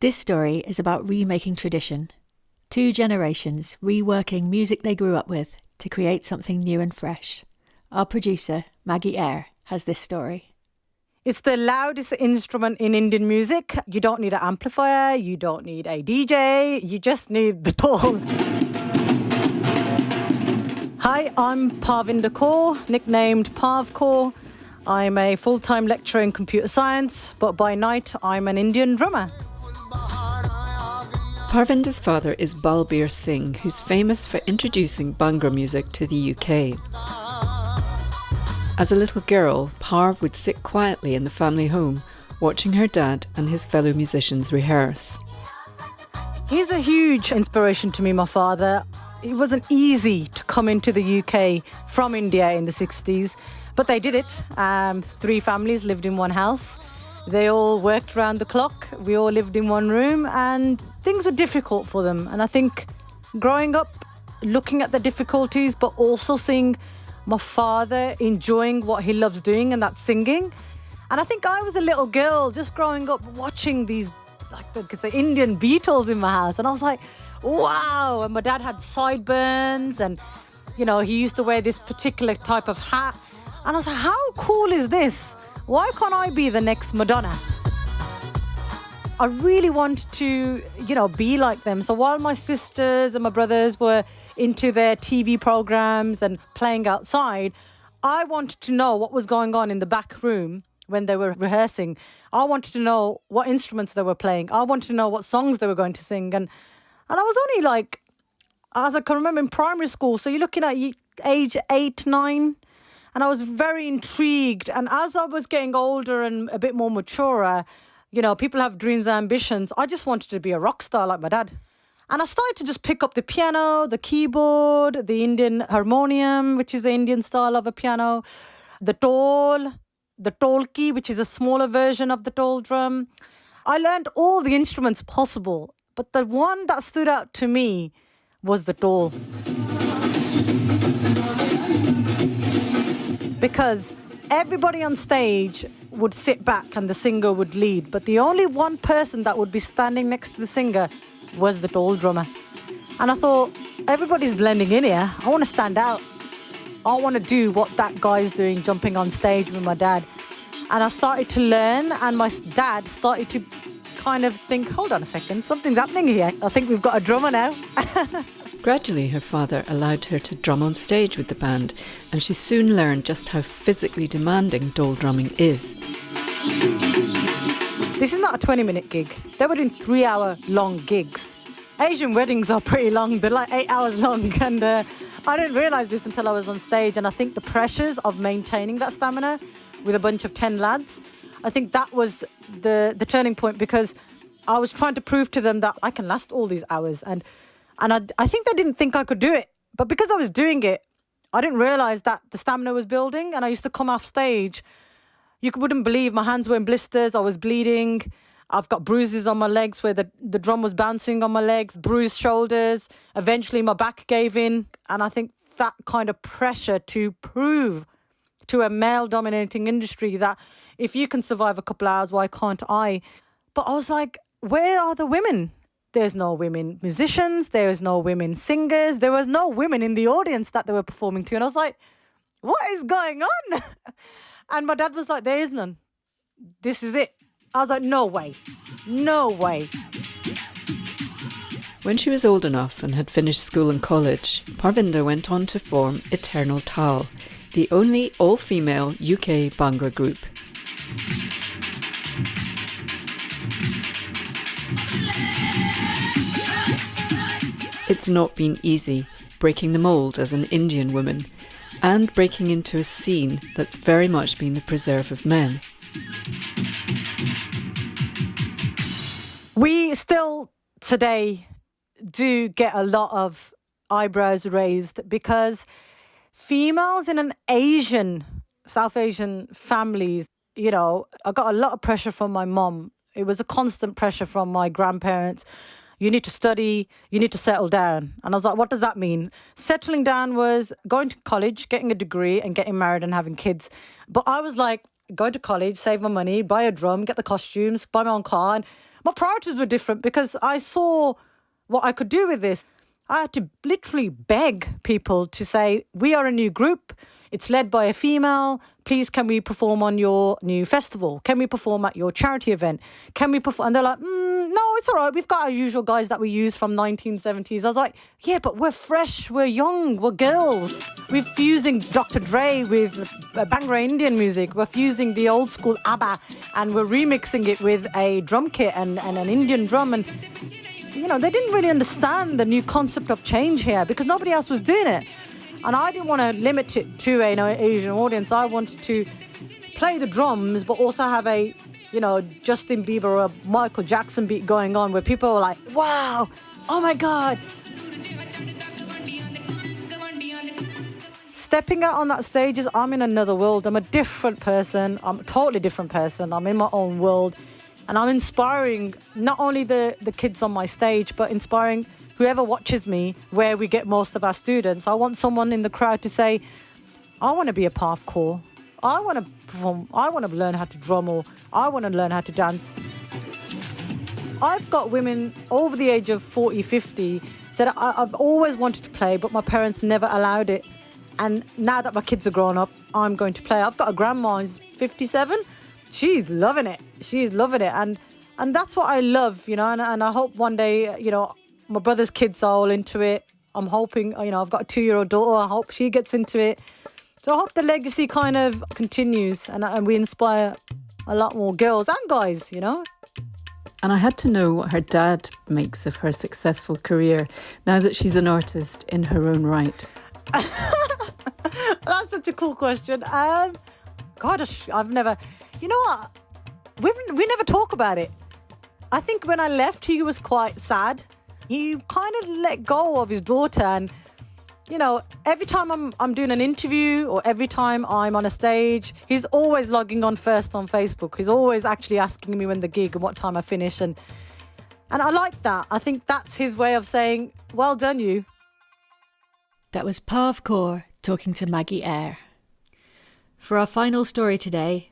This story is about remaking tradition. 2 generations reworking music they grew up with to create something new and fresh. Our producer, Maggie Eyre, has this story. It's the loudest instrument in Indian music. You don't need an amplifier, you don't need a DJ, you just need the dhol. Hi, I'm Parv Kaur, nicknamed Parv Kaur. I'm a full-time lecturer in computer science, but by night I'm an Indian drummer. Parvinder's father is Balbir Singh, who's famous for introducing Bhangra music to the UK. As a little girl, Parv would sit quietly in the family home, watching her dad and his fellow musicians rehearse. He's a huge inspiration to me, my father. It wasn't easy to come into the UK from India in the 60s, but they did it. 3 families lived in one house. They all worked around the clock. We all lived in one room and things were difficult for them. And I think growing up, looking at the difficulties, but also seeing my father enjoying what he loves doing, and that's singing. And I think I was a little girl just growing up watching these, like the Indian Beatles in my house. And I was like, wow. And my dad had sideburns and, you know, he used to wear this particular type of hat. And I was like, how cool is this? Why can't I be the next Madonna? I really wanted to, be like them. So while my sisters and my brothers were into their TV programs and playing outside, I wanted to know what was going on in the back room when they were rehearsing. I wanted to know what instruments they were playing. I wanted to know what songs they were going to sing. And I was only like, as I can remember, in primary school. So you're looking at age 8, 9. And I was very intrigued. And as I was getting older and a bit more mature, people have dreams and ambitions. I just wanted to be a rock star like my dad. And I started to just pick up the piano, the keyboard, the Indian harmonium, which is the Indian style of a piano, the dhol, the dholki, which is a smaller version of the dhol drum. I learned all the instruments possible, but the one that stood out to me was the dhol. Because everybody on stage would sit back and the singer would lead, but the only one person that would be standing next to the singer was the dhol drummer. And I thought, everybody's blending in here. I want to stand out. I want to do what that guy's doing, jumping on stage with my dad. And I started to learn, and my dad started to kind of think, hold on a second, something's happening here. I think we've got a drummer now. Gradually, her father allowed her to drum on stage with the band, and she soon learned just how physically demanding dhol drumming is. This is not a 20-minute gig. They were doing 3-hour-long gigs. Asian weddings are pretty long. They're like 8 hours long. And I didn't realise this until I was on stage. And I think the pressures of maintaining that stamina with a bunch of 10 lads, I think that was the turning point, because I was trying to prove to them that I can last all these hours. And I think they didn't think I could do it. But because I was doing it, I didn't realise that the stamina was building. And I used to come off stage. You wouldn't believe my hands were in blisters. I was bleeding. I've got bruises on my legs where the drum was bouncing on my legs, bruised shoulders. Eventually my back gave in. And I think that kind of pressure to prove to a male-dominating industry that if you can survive a couple hours, why can't I? But I was like, where are the women? There's no women musicians. There's no women singers. There was no women in the audience that they were performing to. And I was like, what is going on? And my dad was like, there is none. This is it. I was like, no way. No way. When she was old enough and had finished school and college, Parvinder went on to form Eternal Tal, the only all-female UK Bhangra group. It's not been easy breaking the mould as an Indian woman and breaking into a scene that's very much been the preserve of men. We still today do get a lot of eyebrows raised because females in South Asian families, I got a lot of pressure from my mom. It was a constant pressure from my grandparents. You need to study, you need to settle down. And I was like, what does that mean? Settling down was going to college, getting a degree and getting married and having kids. But I was like, go to college, save my money, buy a drum, get the costumes, buy my own car. And my priorities were different because I saw what I could do with this. I had to literally beg people to say, we are a new group. It's led by a female. Please, can we perform on your new festival? Can we perform at your charity event? Can we perform? And they're like, no, it's all right. We've got our usual guys that we use from 1970s. I was like, yeah, but we're fresh. We're young. We're girls. We're fusing Dr. Dre with Bhangra Indian music. We're fusing the old school ABBA and we're remixing it with a drum kit and an Indian drum. And, you know, they didn't really understand the new concept of change here because nobody else was doing it. And I didn't want to limit it to an Asian audience. I wanted to play the drums, but also have a, you know, Justin Bieber or a Michael Jackson beat going on where people were like, wow, oh my God. Stepping out on that stage is, I'm in another world. I'm a different person. I'm a totally different person. I'm in my own world. And I'm inspiring not only the kids on my stage, but inspiring whoever watches me, where we get most of our students. I want someone in the crowd to say, I want to be a Parv Kaur. I want to perform. I want to learn how to drum, or I want to learn how to dance. I've got women over the age of 40, 50 said, I've always wanted to play, but my parents never allowed it. And now that my kids are grown up, I'm going to play. I've got a grandma who's 57. She's loving it. She's loving it. And that's what I love, you know, and I hope one day, you know, my brother's kids are all into it. I'm hoping, you know, I've got a 2-year-old daughter. I hope she gets into it. So I hope the legacy kind of continues and we inspire a lot more girls and guys, you know. And I had to know what her dad makes of her successful career now that she's an artist in her own right. That's such a cool question. Gosh, I've never... You know what? We never talk about it. I think when I left, he was quite sad. He kind of let go of his daughter, and you know, every time I'm doing an interview or every time I'm on a stage, he's always logging on first on Facebook. He's always actually asking me when the gig and what time I finish, and I like that. I think that's his way of saying, well done, you. That was Parv Kaur talking to Maggie Eyre. For our final story today,